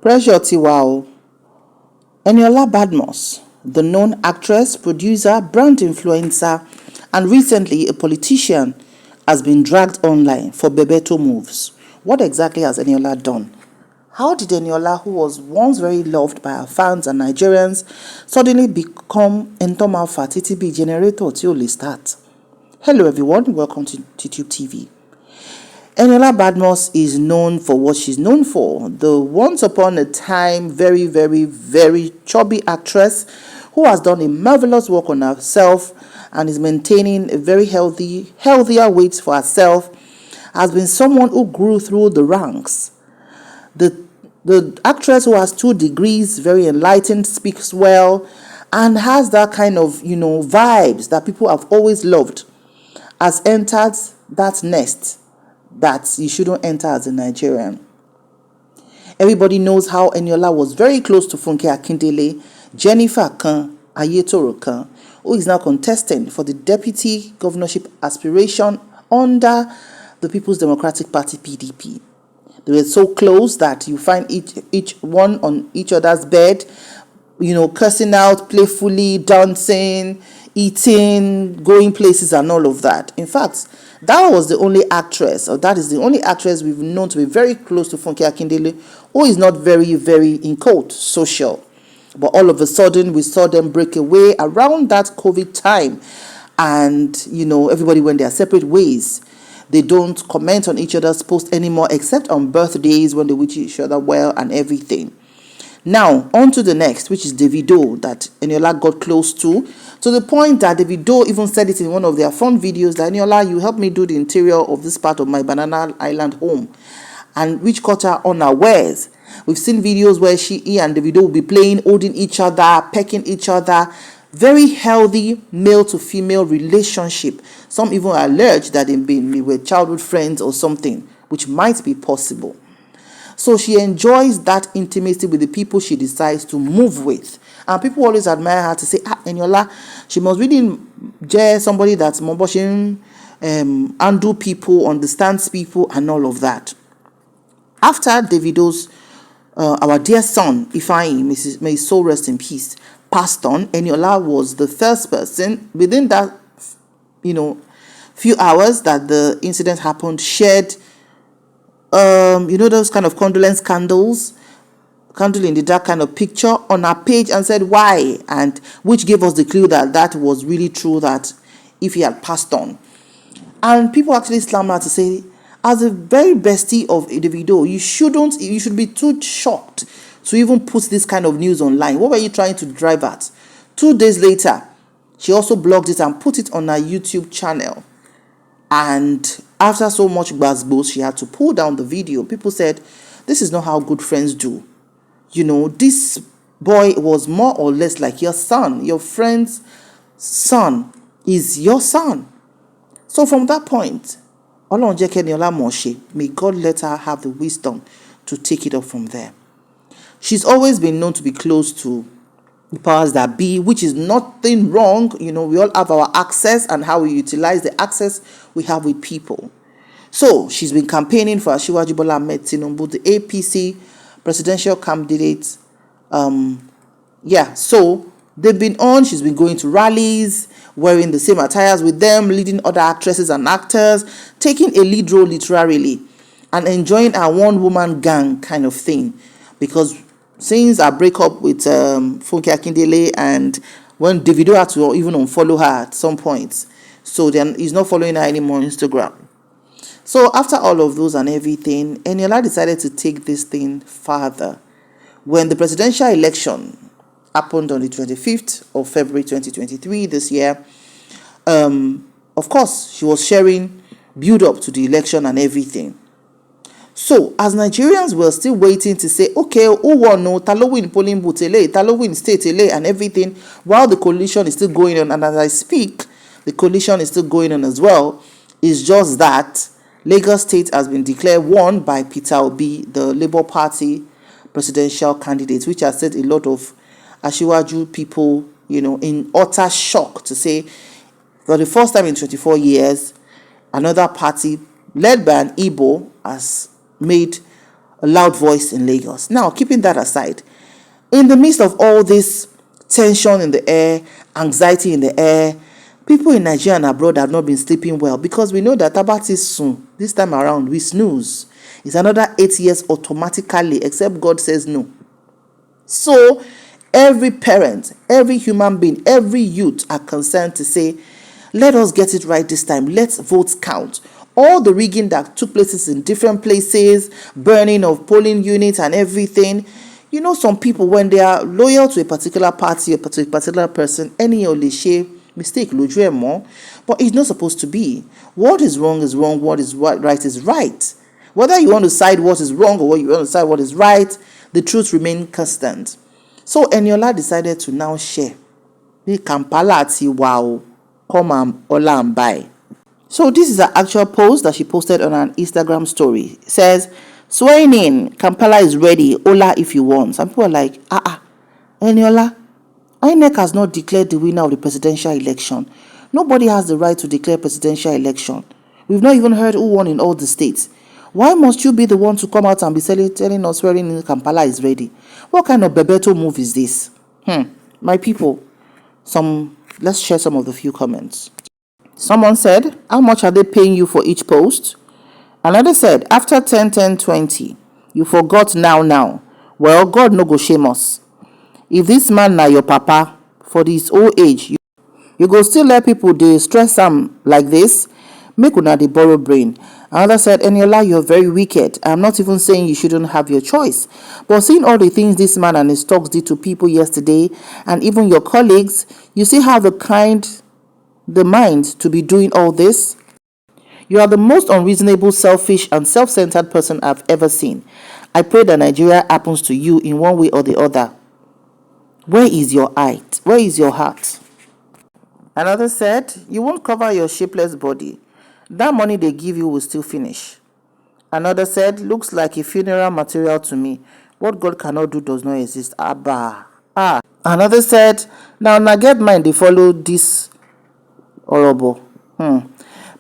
Pressure Tiwao. Eniola Badmus, the known actress, producer, brand influencer, and recently a politician, has been dragged online for bebeto moves. What exactly has Eniola done? How did Eniola, who was once very loved by her fans and Nigerians, suddenly become Entomalfa TTB generator till start? Hello everyone, welcome to YouTube TV. Eniola Badmus is known for what she's known for. The once upon a time very, very, very chubby actress who has done a marvelous work on herself and is maintaining a very healthier weight for herself, has been someone who grew through the ranks. The actress who has 2 degrees, very enlightened, speaks well, and has that kind of, vibes that people have always loved, has entered that nest that you shouldn't enter as a Nigerian. Everybody knows how Eniola was very close to funkeakindele, Jennifer Kan Ayetoro Kan, who is now contesting for the deputy governorship aspiration under the People's Democratic Party (PDP). They were so close that you find each one on each other's bed, cursing out playfully, dancing, eating, going places and all of that. In fact, that is the only actress we've known to be very close to funkeakindele, who is not very, very, in quote, social. But all of a sudden, we saw them break away around that COVID time. And, everybody went their separate ways. They don't comment on each other's posts anymore, except on birthdays when they wish each other well and everything. Now, on to the next, which is Davido, that Eniola got close to the point that Davido even said it in one of their fun videos, that Eniola, you helped me do the interior of this part of my Banana Island home, and which caught her unawares. We've seen videos where he and Davido will be playing, holding each other, pecking each other. Very healthy male to female relationship. Some even allege that they were childhood friends or something, which might be possible. So she enjoys that intimacy with the people she decides to move with. And people always admire her to say, Eniola, she must really be somebody that's moboshing, undo people, understands people, and all of that. After Davido's, our dear son, Ifeanyi, may his soul rest in peace, passed on, Eniola was the first person within that, few hours that the incident happened, shared those kind of condolence candle in the dark kind of picture on our page, and said why, and which gave us the clue that was really true, that if he had passed on. And people actually slammed her to say, as a very bestie of Davido, you should be too shocked to even put this kind of news online. What were you trying to drive at? 2 days later, she also blogged it and put it on her YouTube channel. And after so much gbasgbos, she had to pull down the video. People said, this is not how good friends do. This boy was more or less like your son. Your friend's son is your son. So from that point, may God let her have the wisdom to take it up from there. She's always been known to be close to the powers that be, which is nothing wrong. We all have our access and how we utilize the access we have with people. So she's been campaigning for Asiwaju Bola Ahmed Tinubu, the APC presidential candidate. So they've been on. She's been going to rallies, wearing the same attires with them, leading other actresses and actors, taking a lead role literally, and enjoying a one-woman gang kind of thing. Because since I break up with funkeakindele, and when Davido had to even unfollow her at some point, so then he's not following her anymore on Instagram. So after all of those and everything, Eniola decided to take this thing further. When the presidential election happened on the 25th of February 2023 this year, of course, she was sharing build up to the election and everything. So, as Nigerians were still waiting to say, okay, who won? No, Talo win polling booth, Talo win state, and everything, while the coalition is still going on. And as I speak, the coalition is still going on as well. It's just that Lagos State has been declared won by Peter Obi, the Labour Party presidential candidate, which has set a lot of Asiwaju people, in utter shock to say, for the first time in 24 years, another party led by an Igbo has made a loud voice in Lagos. Now, keeping that aside, in the midst of all this tension in the air, anxiety in the air, people in Nigeria and abroad have not been sleeping well because we know that Tabati soon, this time around, we snooze. It's another 8 years automatically, except God says no. So, every parent, every human being, every youth are concerned to say, let us get it right this time. Let's votes count. All the rigging that took places in different places, burning of polling units and everything. You know, some people, when they are loyal to a particular party or to a particular person, any olishe mistake, more, but it's not supposed to be. What is wrong is wrong. What is right is right. Whether you want to side what is wrong or you want to side what is right, the truth remains constant. So Eniola decided to now share. The Kampala ati wow, come and Ola and buy. So this is an actual post that she posted on an Instagram story. It says, swearing in, Kampala is ready, Ola if you want. Some people are like, Eniola, INEC has not declared the winner of the presidential election. Nobody has the right to declare presidential election. We've not even heard who won in all the states. Why must you be the one to come out and be telling us swearing in Kampala is ready? What kind of bebeto move is this? My people, let's share some of the few comments. Someone said, how much are they paying you for each post? Another said, after 10, 10, 20, you forgot now. Well, God no go shame us. If this man na your papa, for this old age, you go still let people dey stress am like this? Make una dey borrow brain. Another said, Eniola, you're very wicked. I'm not even saying you shouldn't have your choice. But seeing all the things this man and his talks did to people yesterday, and even your colleagues, you still have the mind to be doing all this? You are the most unreasonable, selfish, and self-centered person I've ever seen. I pray that Nigeria happens to you in one way or the other. Where is your eye? Where is your heart? Another said, you won't cover your shapeless body. That money they give you will still finish. Another said, looks like a funeral material to me. What God cannot do does not exist. Abba. Another said, now get mind, they follow this horrible.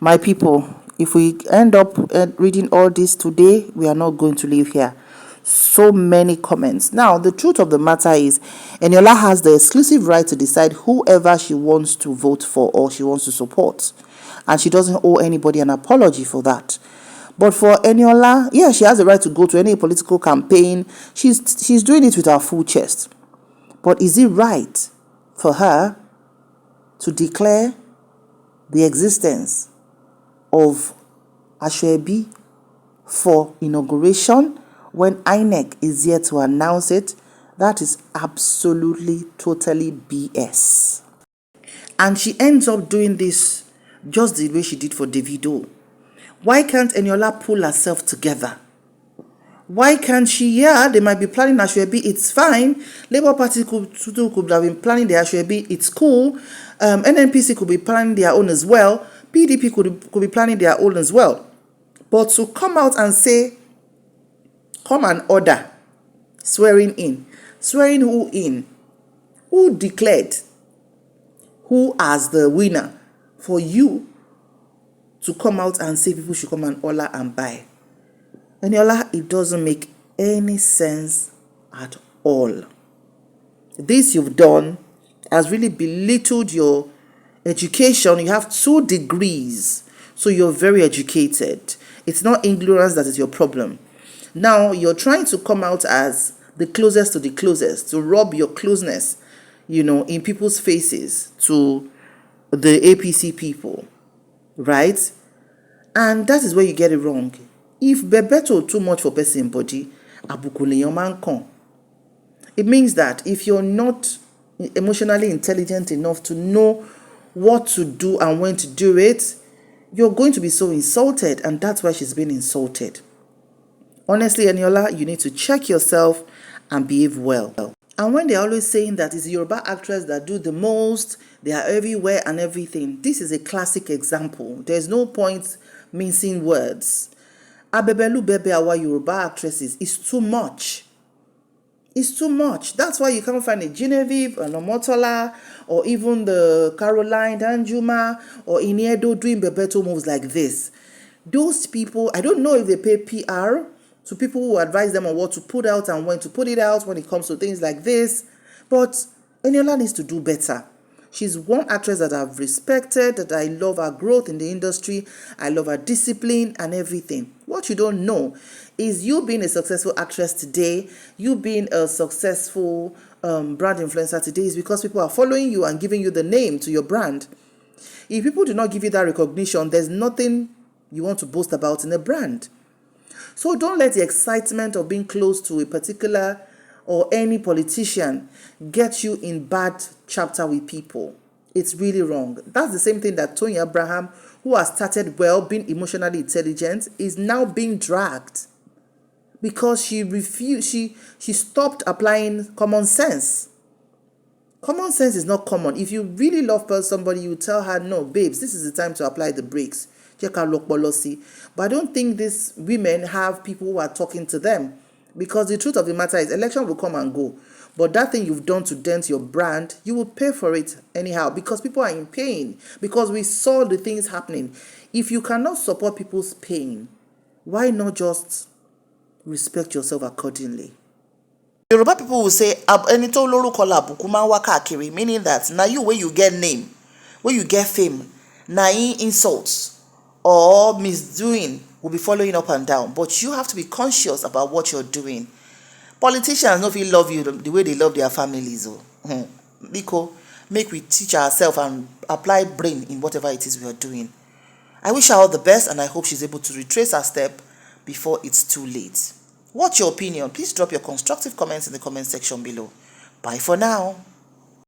My people, if we end up reading all this today, we are not going to leave here. So many comments. Now, the truth of the matter is, Eniola has the exclusive right to decide whoever she wants to vote for or she wants to support. And she doesn't owe anybody an apology for that. But for Eniola, yeah, she has the right to go to any political campaign. She's doing it with her full chest. But is it right for her to declare the existence of Ashwebi for inauguration when INEC is here to announce it? That is absolutely, totally BS. And she ends up doing this just the way she did for Davido. Why can't Eniola pull herself together? Why can't she? Yeah, they might be planning Ashwebi, it's fine. Labour Party could have been planning the Ashwebi, it's cool. NNPC could be planning their own as well. PDP could be planning their own as well. But to come out and say, come and order, swearing in. Swearing who in? Who declared who as the winner for you to come out and say people should come and order and buy? Eniola, it doesn't make any sense at all. This you've done has really belittled your education. You have 2 degrees, so you're very educated. It's not ignorance that is your problem. Now you're trying to come out as the closest to the closest, to rub your closeness, in people's faces to the APC people, right? And that is where you get it wrong. If bebeto too much for person body, it means that if you're not emotionally intelligent enough to know what to do and when to do it, you're going to be so insulted, and that's why she's been insulted. Honestly, Eniola, you need to check yourself and behave well. And when they're always saying that it's the Yoruba actress that do the most, they are everywhere and everything, this is a classic example. There's no point mincing words. Abebelu Bebe, our Yoruba actresses, is too much. It's too much. That's why you can't find a Genevieve, an Omotola, or even the Caroline Danjuma or Iniedo doing bebeto moves like this. Those people, I don't know if they pay PR to people who advise them on what to put out and when to put it out when it comes to things like this. But Eniola needs to do better. She's one actress that I've respected, that I love her growth in the industry. I love her discipline and everything. What you don't know is you being a successful actress today, you being a successful brand influencer today is because people are following you and giving you the name to your brand. If people do not give you that recognition, there's nothing you want to boast about in a brand. So don't let the excitement of being close to a particular or any politician get you in bad chapter with people. It's really wrong. That's the same thing that Tony Abraham, who has started well, being emotionally intelligent, is now being dragged because she refused. She stopped applying common sense. Common sense is not common. If you really love somebody, you tell her, no, babes, this is the time to apply the brakes. But I don't think these women have people who are talking to them, because the truth of the matter is election will come and go. But that thing you've done to dent your brand, you will pay for it anyhow, because people are in pain, because we saw the things happening. If you cannot support people's pain, why not just respect yourself accordingly? Yoruba people will say, meaning that now you where you get name, where you get fame, now insults or misdoing will be following up and down. But you have to be conscious about what you're doing. Politicians don't feel love you the way they love their families. Because make we teach ourselves and apply brain in whatever it is we are doing. I wish her all the best, and I hope she's able to retrace her step before it's too late. What's your opinion? Please drop your constructive comments in the comment section below. Bye for now.